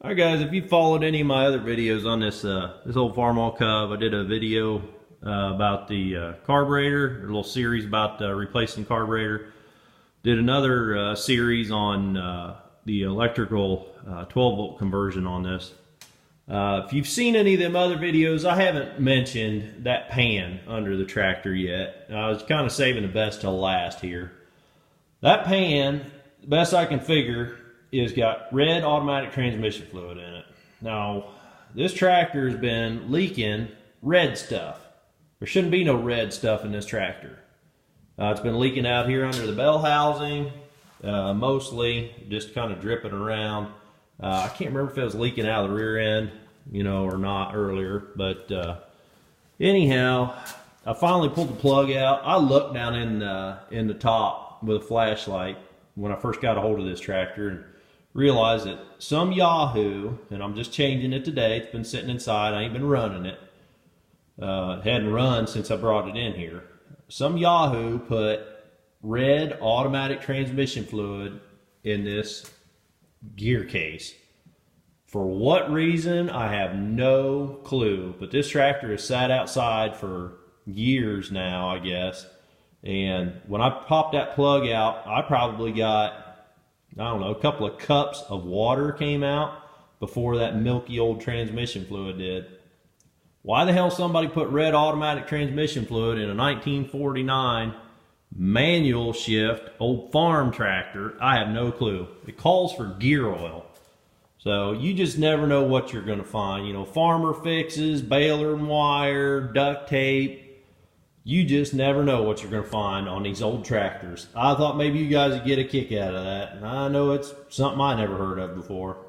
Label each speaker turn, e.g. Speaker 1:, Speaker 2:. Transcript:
Speaker 1: Alright guys, if you followed any of my other videos on this old Farmall Cub, I did a video about the carburetor, a little series about replacing carburetor. Did another series on the electrical 12 volt conversion on this. If you've seen any of them other videos, I haven't mentioned that pan under the tractor yet. I was kind of saving the best till last here. That pan, the best I can figure, is got red automatic transmission fluid in it. Now, this tractor has been leaking red stuff. There shouldn't be no red stuff in this tractor. It's been leaking out here under the bell housing, mostly just kind of dripping around. I can't remember if it was leaking out of the rear end, or not earlier, but anyhow, I finally pulled the plug out. I looked down in the top with a flashlight when I first got a hold of this tractor and realized that some Yahoo, and I'm just changing it today, it's been sitting inside, I ain't been running it. It hadn't run since I brought it in here. Some Yahoo put red automatic transmission fluid in this gear case. For what reason, I have no clue, but this tractor has sat outside for years now, I guess. And when I popped that plug out, I probably got, I don't know, a couple of cups of water came out before that milky old transmission fluid did. Why the hell somebody put red automatic transmission fluid in a 1949 manual shift old farm tractor? I have no clue. It calls for gear oil. So you just never know what you're going to find. Farmer fixes, baler and wire, duct tape. You just never know what you're going to find on these old tractors. I thought maybe you guys would get a kick out of that. I know it's something I never heard of before.